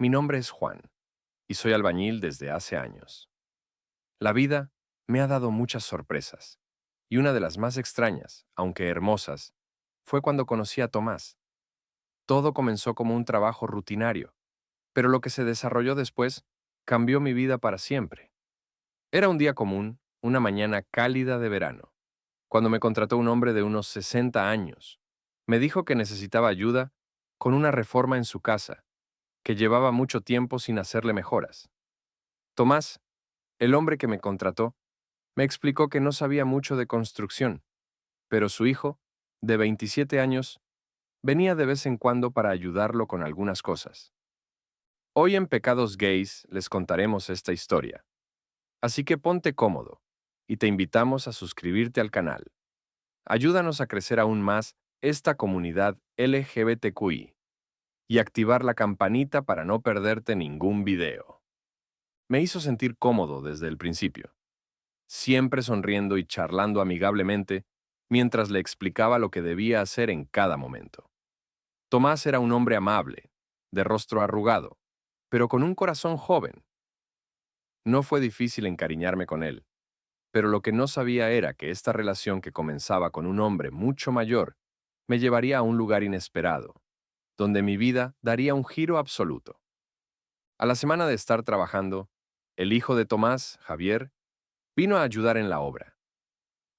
Mi nombre es Juan y soy albañil desde hace años. La vida me ha dado muchas sorpresas y una de las más extrañas, aunque hermosas, fue cuando conocí a Tomás. Todo comenzó como un trabajo rutinario, pero lo que se desarrolló después cambió mi vida para siempre. Era un día común, una mañana cálida de verano, cuando me contrató un hombre de unos 60 años. Me dijo que necesitaba ayuda con una reforma en su casa, que llevaba mucho tiempo sin hacerle mejoras. Tomás, el hombre que me contrató, me explicó que no sabía mucho de construcción, pero su hijo, de 27 años, venía de vez en cuando para ayudarlo con algunas cosas. Hoy en Pecados Gays les contaremos esta historia, así que ponte cómodo y te invitamos a suscribirte al canal. Ayúdanos a crecer aún más esta comunidad LGBTQI y activar la campanita para no perderte ningún video. Me hizo sentir cómodo desde el principio, siempre sonriendo y charlando amigablemente mientras le explicaba lo que debía hacer en cada momento. Tomás era un hombre amable, de rostro arrugado, pero con un corazón joven. No fue difícil encariñarme con él, pero lo que no sabía era que esta relación que comenzaba con un hombre mucho mayor me llevaría a un lugar inesperado, donde mi vida daría un giro absoluto. A la semana de estar trabajando, el hijo de Tomás, Javier, vino a ayudar en la obra.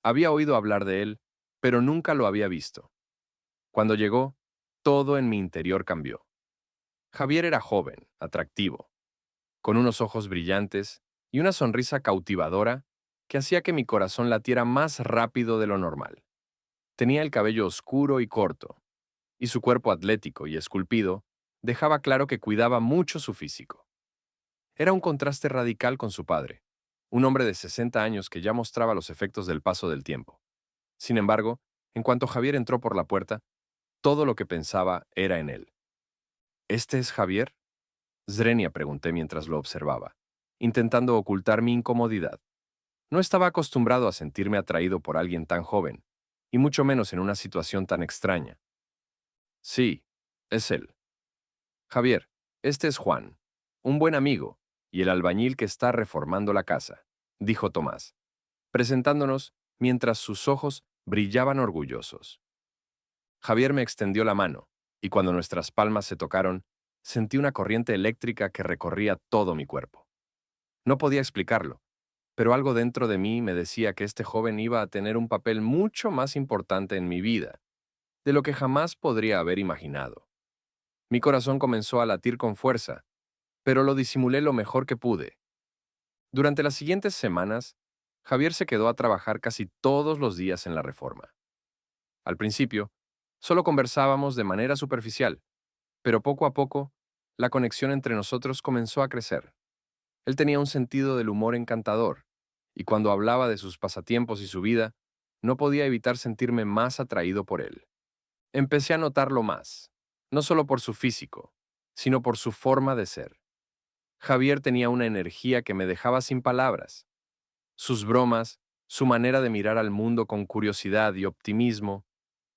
Había oído hablar de él, pero nunca lo había visto. Cuando llegó, todo en mi interior cambió. Javier era joven, atractivo, con unos ojos brillantes y una sonrisa cautivadora que hacía que mi corazón latiera más rápido de lo normal. Tenía el cabello oscuro y corto, y su cuerpo atlético y esculpido dejaba claro que cuidaba mucho su físico. Era un contraste radical con su padre, un hombre de 60 años que ya mostraba los efectos del paso del tiempo. Sin embargo, en cuanto Javier entró por la puerta, todo lo que pensaba era en él. ¿Este es Javier? Zrenia pregunté mientras lo observaba, intentando ocultar mi incomodidad. No estaba acostumbrado a sentirme atraído por alguien tan joven, y mucho menos en una situación tan extraña. Sí, es él. Javier, este es Juan, un buen amigo, y el albañil que está reformando la casa, dijo Tomás, presentándonos mientras sus ojos brillaban orgullosos. Javier me extendió la mano, y cuando nuestras palmas se tocaron, sentí una corriente eléctrica que recorría todo mi cuerpo. No podía explicarlo, pero algo dentro de mí me decía que este joven iba a tener un papel mucho más importante en mi vida, de lo que jamás podría haber imaginado. Mi corazón comenzó a latir con fuerza, pero lo disimulé lo mejor que pude. Durante las siguientes semanas, Javier se quedó a trabajar casi todos los días en la reforma. Al principio, solo conversábamos de manera superficial, pero poco a poco, la conexión entre nosotros comenzó a crecer. Él tenía un sentido del humor encantador, y cuando hablaba de sus pasatiempos y su vida, no podía evitar sentirme más atraído por él. Empecé a notarlo más, no solo por su físico, sino por su forma de ser. Javier tenía una energía que me dejaba sin palabras. Sus bromas, su manera de mirar al mundo con curiosidad y optimismo,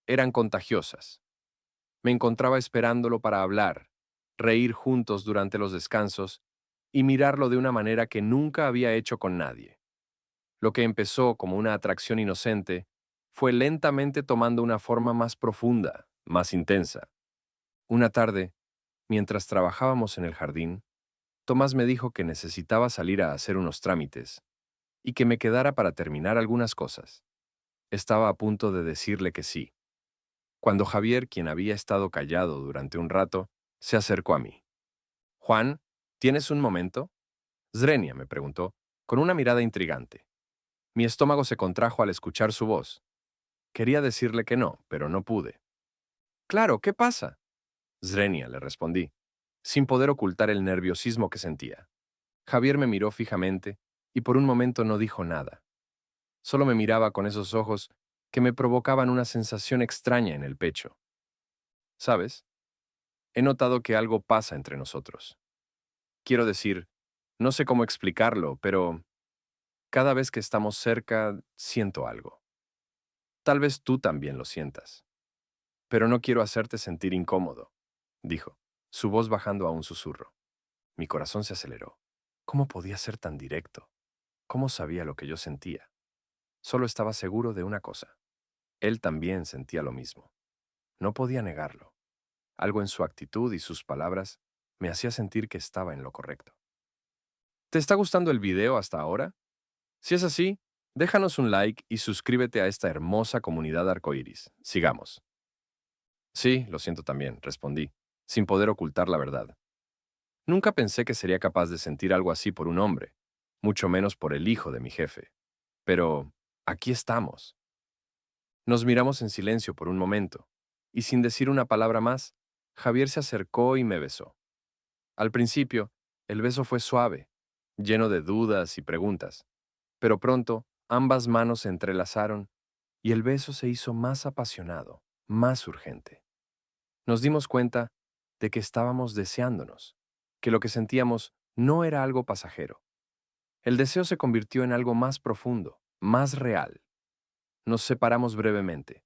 eran contagiosas. Me encontraba esperándolo para hablar, reír juntos durante los descansos y mirarlo de una manera que nunca había hecho con nadie. Lo que empezó como una atracción inocente fue lentamente tomando una forma más profunda, más intensa. Una tarde, mientras trabajábamos en el jardín, Tomás me dijo que necesitaba salir a hacer unos trámites y que me quedara para terminar algunas cosas. Estaba a punto de decirle que sí, cuando Javier, quien había estado callado durante un rato, se acercó a mí. Juan, ¿tienes un momento? Zrenia me preguntó, con una mirada intrigante. Mi estómago se contrajo al escuchar su voz. Quería decirle que no, pero no pude. Claro, ¿qué pasa? Zrenia, le respondí, sin poder ocultar el nerviosismo que sentía. Javier me miró fijamente y por un momento no dijo nada. Solo me miraba con esos ojos que me provocaban una sensación extraña en el pecho. ¿Sabes? He notado que algo pasa entre nosotros. Quiero decir, no sé cómo explicarlo, pero cada vez que estamos cerca, siento algo. Tal vez tú también lo sientas. Pero no quiero hacerte sentir incómodo, dijo, su voz bajando a un susurro. Mi corazón se aceleró. ¿Cómo podía ser tan directo? ¿Cómo sabía lo que yo sentía? Solo estaba seguro de una cosa. Él también sentía lo mismo. No podía negarlo. Algo en su actitud y sus palabras me hacía sentir que estaba en lo correcto. ¿Te está gustando el video hasta ahora? Si es así, déjanos un like y suscríbete a esta hermosa comunidad arcoíris. Sigamos. Sí, lo siento también, respondí, sin poder ocultar la verdad. Nunca pensé que sería capaz de sentir algo así por un hombre, mucho menos por el hijo de mi jefe. Pero aquí estamos. Nos miramos en silencio por un momento, y sin decir una palabra más, Javier se acercó y me besó. Al principio, el beso fue suave, lleno de dudas y preguntas, pero pronto ambas manos se entrelazaron y el beso se hizo más apasionado, más urgente. Nos dimos cuenta de que estábamos deseándonos, que lo que sentíamos no era algo pasajero. El deseo se convirtió en algo más profundo, más real. Nos separamos brevemente,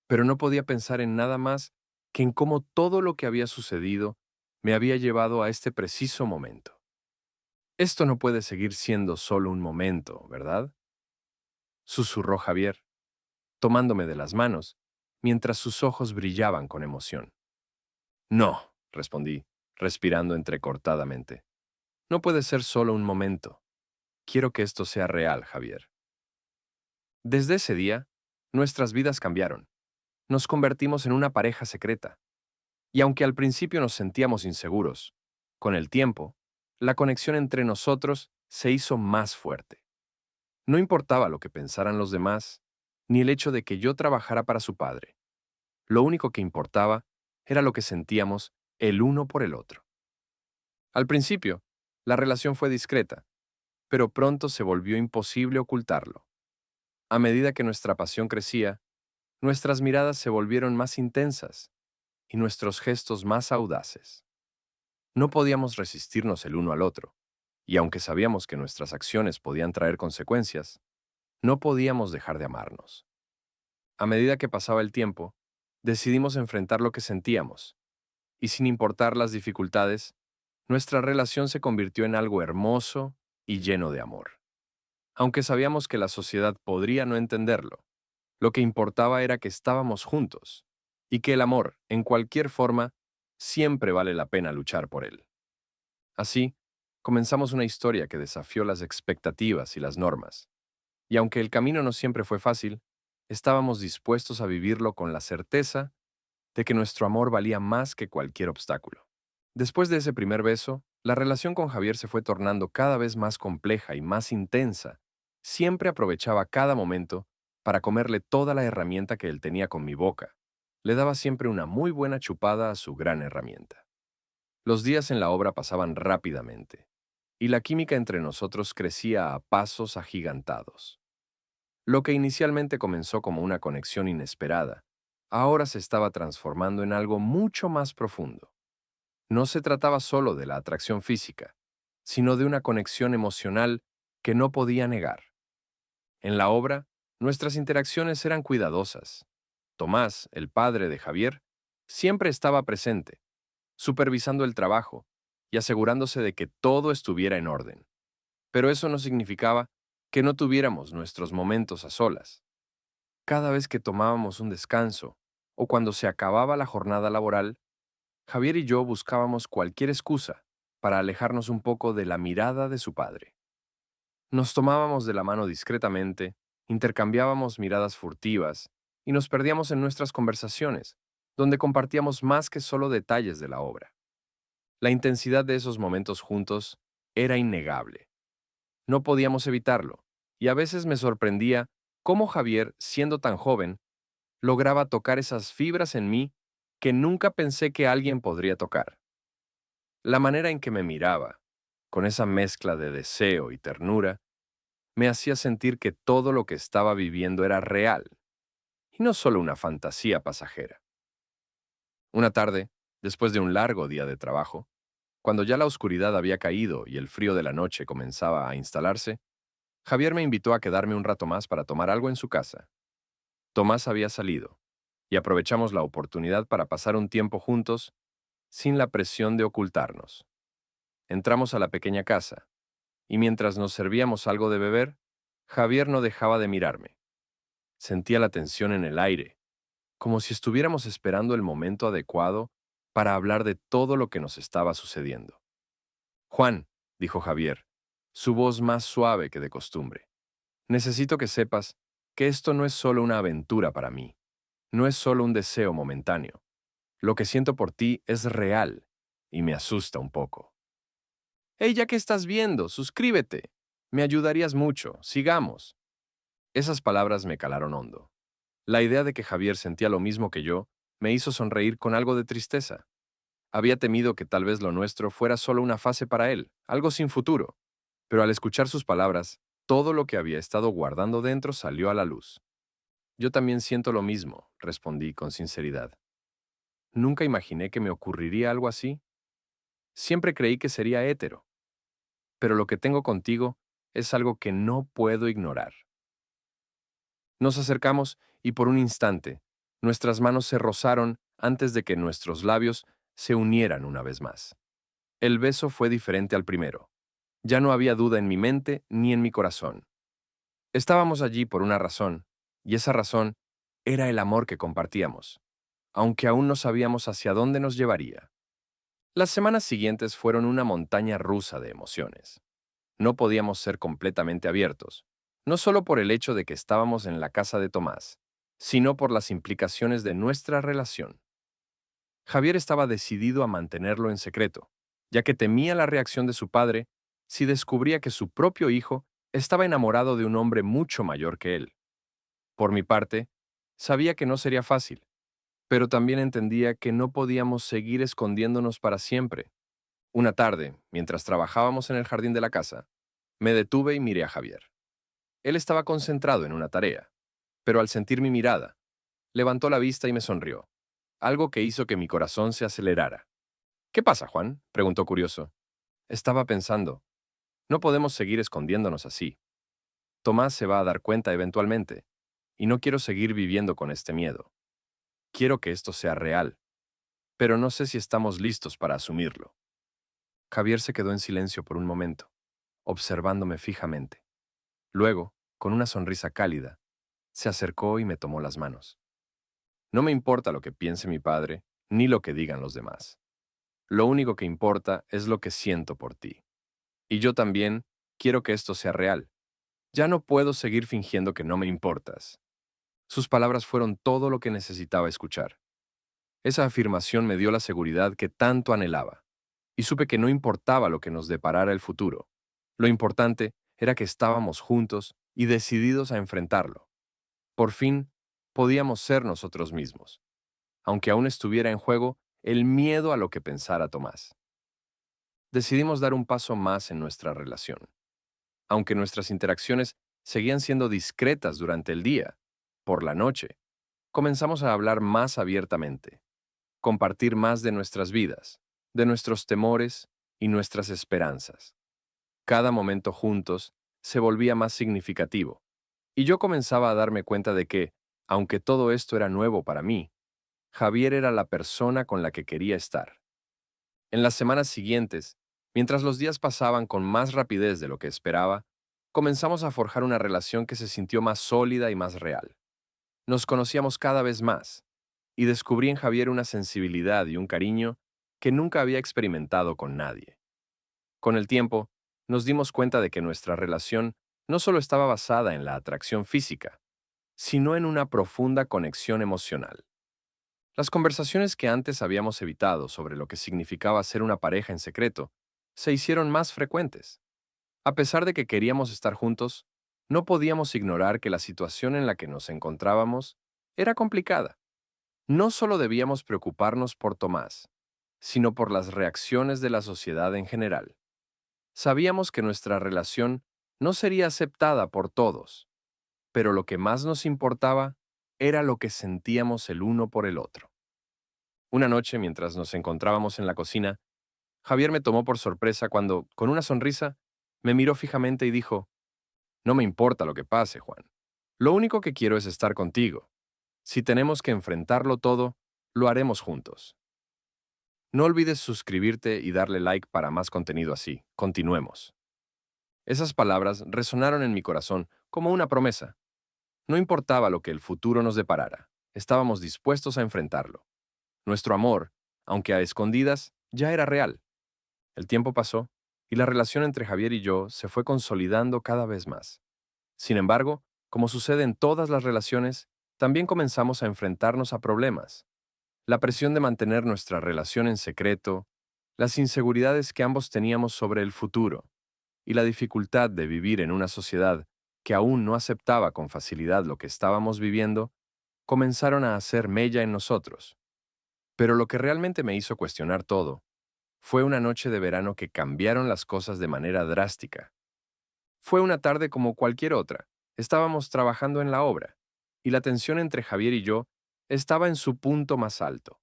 pero no podía pensar en nada más que en cómo todo lo que había sucedido me había llevado a este preciso momento. Esto no puede seguir siendo solo un momento, ¿verdad? Susurró Javier, tomándome de las manos, mientras sus ojos brillaban con emoción. No, respondí, respirando entrecortadamente. No puede ser solo un momento. Quiero que esto sea real, Javier. Desde ese día, nuestras vidas cambiaron. Nos convertimos en una pareja secreta. Y aunque al principio nos sentíamos inseguros, con el tiempo, la conexión entre nosotros se hizo más fuerte. No importaba lo que pensaran los demás, ni el hecho de que yo trabajara para su padre. Lo único que importaba era lo que sentíamos el uno por el otro. Al principio, la relación fue discreta, pero pronto se volvió imposible ocultarlo. A medida que nuestra pasión crecía, nuestras miradas se volvieron más intensas y nuestros gestos más audaces. No podíamos resistirnos el uno al otro, y aunque sabíamos que nuestras acciones podían traer consecuencias, no podíamos dejar de amarnos. A medida que pasaba el tiempo, decidimos enfrentar lo que sentíamos, y sin importar las dificultades, nuestra relación se convirtió en algo hermoso y lleno de amor. Aunque sabíamos que la sociedad podría no entenderlo, lo que importaba era que estábamos juntos, y que el amor, en cualquier forma, siempre vale la pena luchar por él. Así, comenzamos una historia que desafió las expectativas y las normas, y aunque el camino no siempre fue fácil, estábamos dispuestos a vivirlo con la certeza de que nuestro amor valía más que cualquier obstáculo. Después de ese primer beso, la relación con Javier se fue tornando cada vez más compleja y más intensa. Siempre aprovechaba cada momento para comerle toda la herramienta que él tenía con mi boca. Le daba siempre una muy buena chupada a su gran herramienta. Los días en la obra pasaban rápidamente, y la química entre nosotros crecía a pasos agigantados. Lo que inicialmente comenzó como una conexión inesperada, ahora se estaba transformando en algo mucho más profundo. No se trataba solo de la atracción física, sino de una conexión emocional que no podía negar. En la obra, nuestras interacciones eran cuidadosas. Tomás, el padre de Javier, siempre estaba presente, supervisando el trabajo y asegurándose de que todo estuviera en orden. Pero eso no significaba que no tuviéramos nuestros momentos a solas. Cada vez que tomábamos un descanso o cuando se acababa la jornada laboral, Javier y yo buscábamos cualquier excusa para alejarnos un poco de la mirada de su padre. Nos tomábamos de la mano discretamente, intercambiábamos miradas furtivas y nos perdíamos en nuestras conversaciones, donde compartíamos más que solo detalles de la obra. La intensidad de esos momentos juntos era innegable. No podíamos evitarlo, y a veces me sorprendía cómo Javier, siendo tan joven, lograba tocar esas fibras en mí que nunca pensé que alguien podría tocar. La manera en que me miraba, con esa mezcla de deseo y ternura, me hacía sentir que todo lo que estaba viviendo era real, y no solo una fantasía pasajera. Una tarde, después de un largo día de trabajo, cuando ya la oscuridad había caído y el frío de la noche comenzaba a instalarse, Javier me invitó a quedarme un rato más para tomar algo en su casa. Tomás había salido, y aprovechamos la oportunidad para pasar un tiempo juntos sin la presión de ocultarnos. Entramos a la pequeña casa, y mientras nos servíamos algo de beber, Javier no dejaba de mirarme. Sentía la tensión en el aire, como si estuviéramos esperando el momento adecuado para hablar de todo lo que nos estaba sucediendo. Juan, dijo Javier, su voz más suave que de costumbre, necesito que sepas que esto no es solo una aventura para mí, no es solo un deseo momentáneo. Lo que siento por ti es real y me asusta un poco. Hey, ya que estás viendo, suscríbete. Me ayudarías mucho. Sigamos. Esas palabras me calaron hondo. La idea de que Javier sentía lo mismo que yo me hizo sonreír con algo de tristeza. Había temido que tal vez lo nuestro fuera solo una fase para él, algo sin futuro. Pero al escuchar sus palabras, todo lo que había estado guardando dentro salió a la luz. Yo también siento lo mismo, respondí con sinceridad. Nunca imaginé que me ocurriría algo así. Siempre creí que sería hétero. Pero lo que tengo contigo es algo que no puedo ignorar. Nos acercamos y por un instante, nuestras manos se rozaron antes de que nuestros labios se unieran una vez más. El beso fue diferente al primero. Ya no había duda en mi mente ni en mi corazón. Estábamos allí por una razón, y esa razón era el amor que compartíamos, aunque aún no sabíamos hacia dónde nos llevaría. Las semanas siguientes fueron una montaña rusa de emociones. No podíamos ser completamente abiertos, no solo por el hecho de que estábamos en la casa de Tomás, sino por las implicaciones de nuestra relación. Javier estaba decidido a mantenerlo en secreto, ya que temía la reacción de su padre si descubría que su propio hijo estaba enamorado de un hombre mucho mayor que él. Por mi parte, sabía que no sería fácil, pero también entendía que no podíamos seguir escondiéndonos para siempre. Una tarde, mientras trabajábamos en el jardín de la casa, me detuve y miré a Javier. Él estaba concentrado en una tarea, pero al sentir mi mirada, levantó la vista y me sonrió, algo que hizo que mi corazón se acelerara. ¿Qué pasa, Juan?, preguntó curioso. Estaba pensando, no podemos seguir escondiéndonos así. Tomás se va a dar cuenta eventualmente, y no quiero seguir viviendo con este miedo. Quiero que esto sea real, pero no sé si estamos listos para asumirlo. Javier se quedó en silencio por un momento, observándome fijamente. Luego, con una sonrisa cálida, se acercó y me tomó las manos. No me importa lo que piense mi padre, ni lo que digan los demás. Lo único que importa es lo que siento por ti. Y yo también quiero que esto sea real. Ya no puedo seguir fingiendo que no me importas. Sus palabras fueron todo lo que necesitaba escuchar. Esa afirmación me dio la seguridad que tanto anhelaba, y supe que no importaba lo que nos deparara el futuro. Lo importante era que estábamos juntos y decididos a enfrentarlo. Por fin, podíamos ser nosotros mismos, aunque aún estuviera en juego el miedo a lo que pensara Tomás. Decidimos dar un paso más en nuestra relación. Aunque nuestras interacciones seguían siendo discretas durante el día, por la noche, comenzamos a hablar más abiertamente, compartir más de nuestras vidas, de nuestros temores y nuestras esperanzas. Cada momento juntos se volvía más significativo, y yo comenzaba a darme cuenta de que, aunque todo esto era nuevo para mí, Javier era la persona con la que quería estar. En las semanas siguientes, mientras los días pasaban con más rapidez de lo que esperaba, comenzamos a forjar una relación que se sintió más sólida y más real. Nos conocíamos cada vez más, y descubrí en Javier una sensibilidad y un cariño que nunca había experimentado con nadie. Con el tiempo, nos dimos cuenta de que nuestra relación no solo estaba basada en la atracción física, sino en una profunda conexión emocional. Las conversaciones que antes habíamos evitado sobre lo que significaba ser una pareja en secreto se hicieron más frecuentes. A pesar de que queríamos estar juntos, no podíamos ignorar que la situación en la que nos encontrábamos era complicada. No solo debíamos preocuparnos por Tomás, sino por las reacciones de la sociedad en general. Sabíamos que nuestra relación no sería aceptada por todos, pero lo que más nos importaba era lo que sentíamos el uno por el otro. Una noche, mientras nos encontrábamos en la cocina, Javier me tomó por sorpresa cuando, con una sonrisa, me miró fijamente y dijo, no me importa lo que pase, Juan. Lo único que quiero es estar contigo. Si tenemos que enfrentarlo todo, lo haremos juntos. No olvides suscribirte y darle like para más contenido así. Continuemos. Esas palabras resonaron en mi corazón como una promesa. No importaba lo que el futuro nos deparara, estábamos dispuestos a enfrentarlo. Nuestro amor, aunque a escondidas, ya era real. El tiempo pasó y la relación entre Javier y yo se fue consolidando cada vez más. Sin embargo, como sucede en todas las relaciones, también comenzamos a enfrentarnos a problemas. La presión de mantener nuestra relación en secreto, las inseguridades que ambos teníamos sobre el futuro y la dificultad de vivir en una sociedad que aún no aceptaba con facilidad lo que estábamos viviendo, comenzaron a hacer mella en nosotros. Pero lo que realmente me hizo cuestionar todo fue una noche de verano que cambiaron las cosas de manera drástica. Fue una tarde como cualquier otra. Estábamos trabajando en la obra, y la tensión entre Javier y yo estaba en su punto más alto.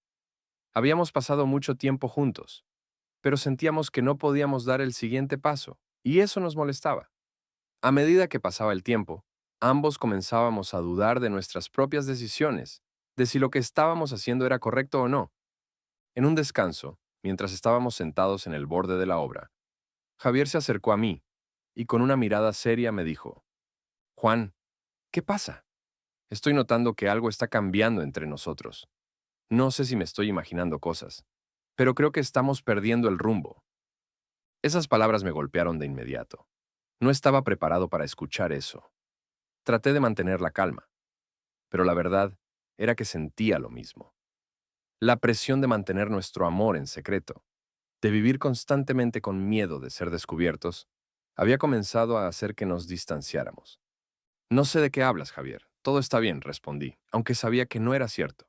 Habíamos pasado mucho tiempo juntos, pero sentíamos que no podíamos dar el siguiente paso, y eso nos molestaba. A medida que pasaba el tiempo, ambos comenzábamos a dudar de nuestras propias decisiones, de si lo que estábamos haciendo era correcto o no. En un descanso, mientras estábamos sentados en el borde de la obra, Javier se acercó a mí y con una mirada seria me dijo: Juan, ¿qué pasa? Estoy notando que algo está cambiando entre nosotros. No sé si me estoy imaginando cosas, pero creo que estamos perdiendo el rumbo. Esas palabras me golpearon de inmediato. No estaba preparado para escuchar eso. Traté de mantener la calma, pero la verdad era que sentía lo mismo. La presión de mantener nuestro amor en secreto, de vivir constantemente con miedo de ser descubiertos, había comenzado a hacer que nos distanciáramos. No sé de qué hablas, Javier. Todo está bien, respondí, aunque sabía que no era cierto.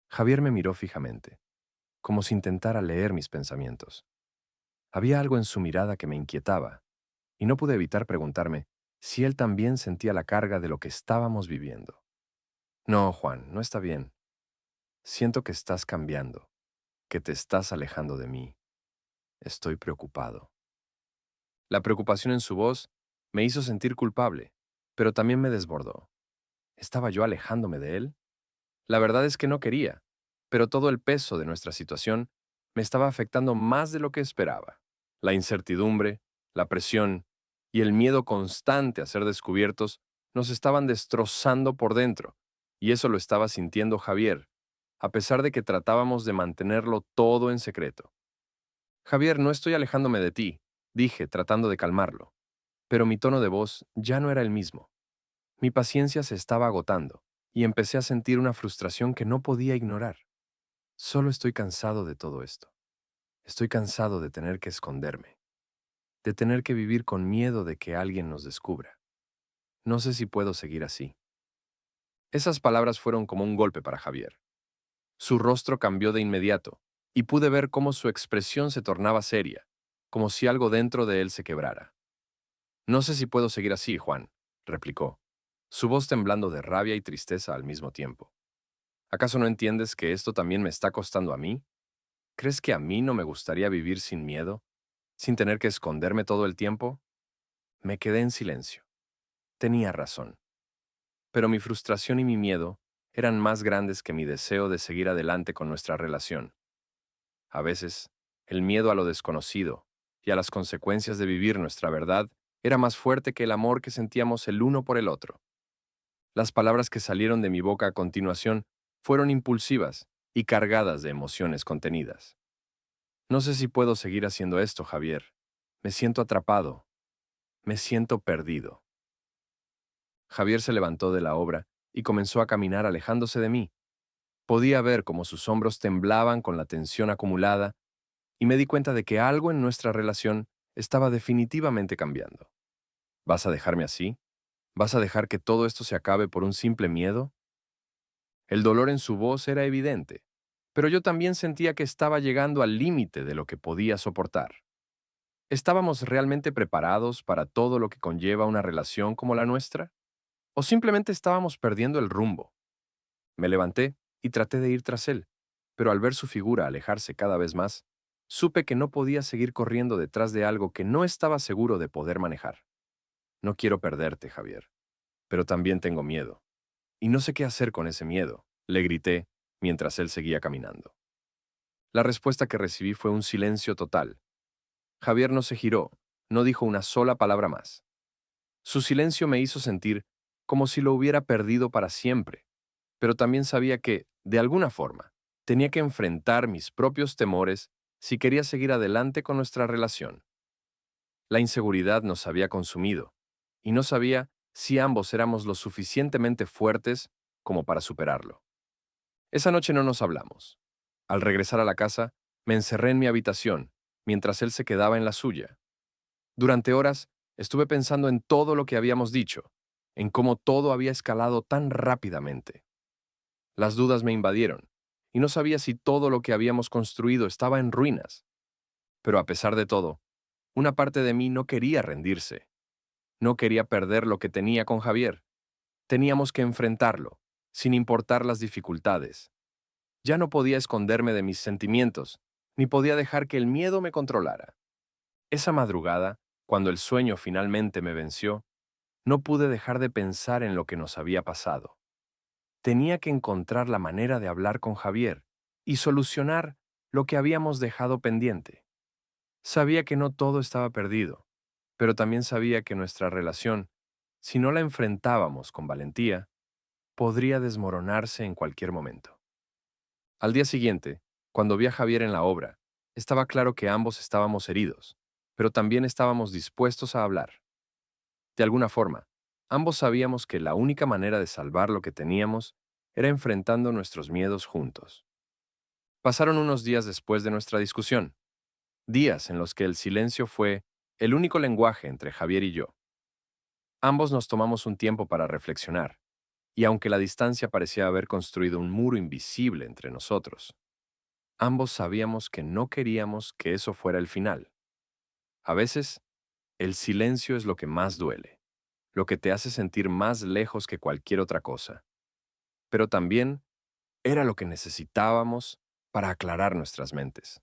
Javier me miró fijamente, como si intentara leer mis pensamientos. Había algo en su mirada que me inquietaba, y no pude evitar preguntarme si él también sentía la carga de lo que estábamos viviendo. No, Juan, no está bien. Siento que estás cambiando, que te estás alejando de mí. Estoy preocupado. La preocupación en su voz me hizo sentir culpable, pero también me desbordó. ¿Estaba yo alejándome de él? La verdad es que no quería, pero todo el peso de nuestra situación me estaba afectando más de lo que esperaba. La incertidumbre, la presión y el miedo constante a ser descubiertos nos estaban destrozando por dentro, y eso lo estaba sintiendo Javier, a pesar de que tratábamos de mantenerlo todo en secreto. Javier, no estoy alejándome de ti, dije, tratando de calmarlo, pero mi tono de voz ya no era el mismo. Mi paciencia se estaba agotando, y empecé a sentir una frustración que no podía ignorar. Solo estoy cansado de todo esto. Estoy cansado de tener que esconderme, de tener que vivir con miedo de que alguien nos descubra. No sé si puedo seguir así. Esas palabras fueron como un golpe para Javier. Su rostro cambió de inmediato, y pude ver cómo su expresión se tornaba seria, como si algo dentro de él se quebrara. No sé si puedo seguir así, Juan, replicó, su voz temblando de rabia y tristeza al mismo tiempo. ¿Acaso no entiendes que esto también me está costando a mí? ¿Crees que a mí no me gustaría vivir sin miedo, sin tener que esconderme todo el tiempo? Me quedé en silencio. Tenía razón. Pero mi frustración y mi miedo eran más grandes que mi deseo de seguir adelante con nuestra relación. A veces, el miedo a lo desconocido y a las consecuencias de vivir nuestra verdad era más fuerte que el amor que sentíamos el uno por el otro. Las palabras que salieron de mi boca a continuación fueron impulsivas y cargadas de emociones contenidas. No sé si puedo seguir haciendo esto, Javier. Me siento atrapado. Me siento perdido. Javier se levantó de la obra y comenzó a caminar alejándose de mí. Podía ver cómo sus hombros temblaban con la tensión acumulada y me di cuenta de que algo en nuestra relación estaba definitivamente cambiando. ¿Vas a dejarme así? ¿Vas a dejar que todo esto se acabe por un simple miedo? El dolor en su voz era evidente, pero yo también sentía que estaba llegando al límite de lo que podía soportar. ¿Estábamos realmente preparados para todo lo que conlleva una relación como la nuestra? ¿O simplemente estábamos perdiendo el rumbo? Me levanté y traté de ir tras él, pero al ver su figura alejarse cada vez más, supe que no podía seguir corriendo detrás de algo que no estaba seguro de poder manejar. No quiero perderte, Javier, pero también tengo miedo. Y no sé qué hacer con ese miedo, le grité mientras él seguía caminando. La respuesta que recibí fue un silencio total. Javier no se giró, no dijo una sola palabra más. Su silencio me hizo sentir como si lo hubiera perdido para siempre, pero también sabía que, de alguna forma, tenía que enfrentar mis propios temores si quería seguir adelante con nuestra relación. La inseguridad nos había consumido, y no sabía si ambos éramos lo suficientemente fuertes como para superarlo. Esa noche no nos hablamos. Al regresar a la casa, me encerré en mi habitación, mientras él se quedaba en la suya. Durante horas, estuve pensando en todo lo que habíamos dicho, en cómo todo había escalado tan rápidamente. Las dudas me invadieron, y no sabía si todo lo que habíamos construido estaba en ruinas. Pero a pesar de todo, una parte de mí no quería rendirse. No quería perder lo que tenía con Javier. Teníamos que enfrentarlo, sin importar las dificultades. Ya no podía esconderme de mis sentimientos, ni podía dejar que el miedo me controlara. Esa madrugada, cuando el sueño finalmente me venció, no pude dejar de pensar en lo que nos había pasado. Tenía que encontrar la manera de hablar con Javier y solucionar lo que habíamos dejado pendiente. Sabía que no todo estaba perdido, pero también sabía que nuestra relación, si no la enfrentábamos con valentía, podría desmoronarse en cualquier momento. Al día siguiente, cuando vi a Javier en la obra, estaba claro que ambos estábamos heridos, pero también estábamos dispuestos a hablar. De alguna forma, ambos sabíamos que la única manera de salvar lo que teníamos era enfrentando nuestros miedos juntos. Pasaron unos días después de nuestra discusión, días en los que el silencio fue el único lenguaje entre Javier y yo. Ambos nos tomamos un tiempo para reflexionar, y aunque la distancia parecía haber construido un muro invisible entre nosotros, ambos sabíamos que no queríamos que eso fuera el final. A veces, el silencio es lo que más duele, lo que te hace sentir más lejos que cualquier otra cosa. Pero también era lo que necesitábamos para aclarar nuestras mentes.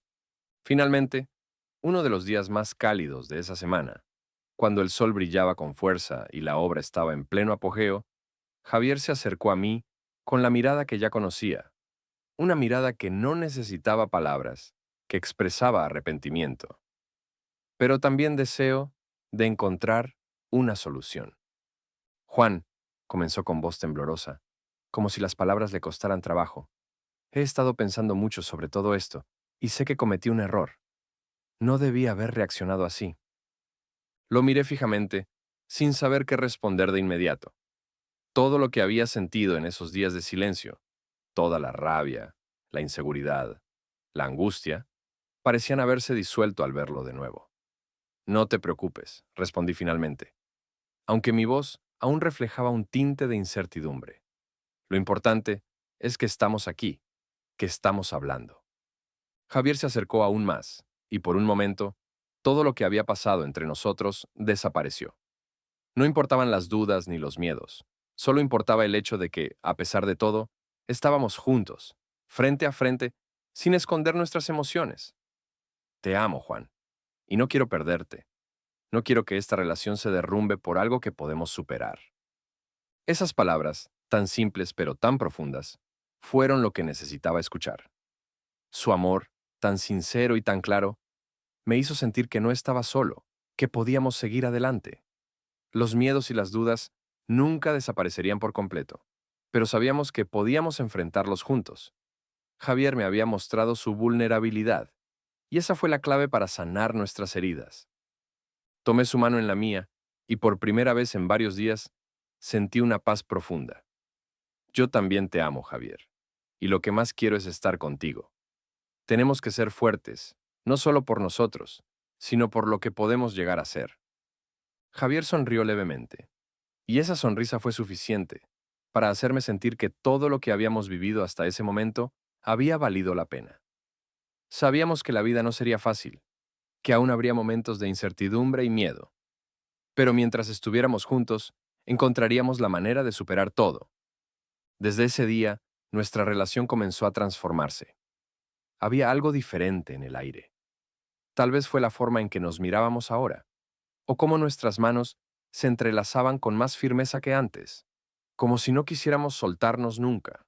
Finalmente, uno de los días más cálidos de esa semana, cuando el sol brillaba con fuerza y la obra estaba en pleno apogeo, Javier se acercó a mí con la mirada que ya conocía, una mirada que no necesitaba palabras, que expresaba arrepentimiento, pero también deseo de encontrar una solución. Juan, comenzó con voz temblorosa, como si las palabras le costaran trabajo. He estado pensando mucho sobre todo esto, y sé que cometí un error. No debía haber reaccionado así. Lo miré fijamente, sin saber qué responder de inmediato. Todo lo que había sentido en esos días de silencio, toda la rabia, la inseguridad, la angustia, parecían haberse disuelto al verlo de nuevo. No te preocupes, respondí finalmente, aunque mi voz aún reflejaba un tinte de incertidumbre. Lo importante es que estamos aquí, que estamos hablando. Javier se acercó aún más, y por un momento, todo lo que había pasado entre nosotros desapareció. No importaban las dudas ni los miedos, solo importaba el hecho de que, a pesar de todo, estábamos juntos, frente a frente, sin esconder nuestras emociones. Te amo, Juan, y no quiero perderte. No quiero que esta relación se derrumbe por algo que podemos superar. Esas palabras, tan simples pero tan profundas, fueron lo que necesitaba escuchar. Su amor, tan sincero y tan claro, me hizo sentir que no estaba solo, que podíamos seguir adelante. Los miedos y las dudas nunca desaparecerían por completo, pero sabíamos que podíamos enfrentarlos juntos. Javier me había mostrado su vulnerabilidad, y esa fue la clave para sanar nuestras heridas. Tomé su mano en la mía, y por primera vez en varios días, sentí una paz profunda. Yo también te amo, Javier, y lo que más quiero es estar contigo. Tenemos que ser fuertes, no solo por nosotros, sino por lo que podemos llegar a ser. Javier sonrió levemente, y esa sonrisa fue suficiente para hacerme sentir que todo lo que habíamos vivido hasta ese momento había valido la pena. Sabíamos que la vida no sería fácil, que aún habría momentos de incertidumbre y miedo, pero mientras estuviéramos juntos, encontraríamos la manera de superar todo. Desde ese día, nuestra relación comenzó a transformarse. Había algo diferente en el aire. Tal vez fue la forma en que nos mirábamos ahora, o cómo nuestras manos se entrelazaban con más firmeza que antes, como si no quisiéramos soltarnos nunca.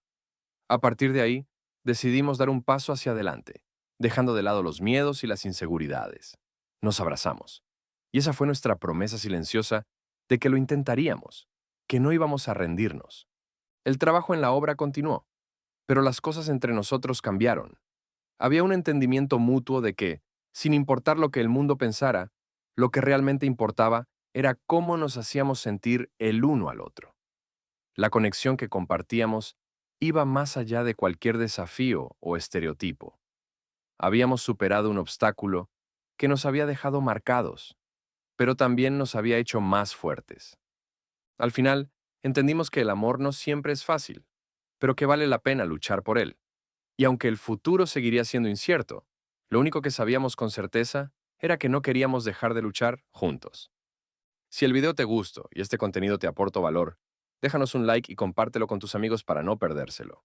A partir de ahí, decidimos dar un paso hacia adelante, dejando de lado los miedos y las inseguridades. Nos abrazamos. Y esa fue nuestra promesa silenciosa de que lo intentaríamos, que no íbamos a rendirnos. El trabajo en la obra continuó, pero las cosas entre nosotros cambiaron. Había un entendimiento mutuo de que, sin importar lo que el mundo pensara, lo que realmente importaba era cómo nos hacíamos sentir el uno al otro. La conexión que compartíamos iba más allá de cualquier desafío o estereotipo. Habíamos superado un obstáculo que nos había dejado marcados, pero también nos había hecho más fuertes. Al final, entendimos que el amor no siempre es fácil, pero que vale la pena luchar por él. Y aunque el futuro seguiría siendo incierto, lo único que sabíamos con certeza era que no queríamos dejar de luchar juntos. Si el video te gustó y este contenido te aportó valor, déjanos un like y compártelo con tus amigos para no perdérselo.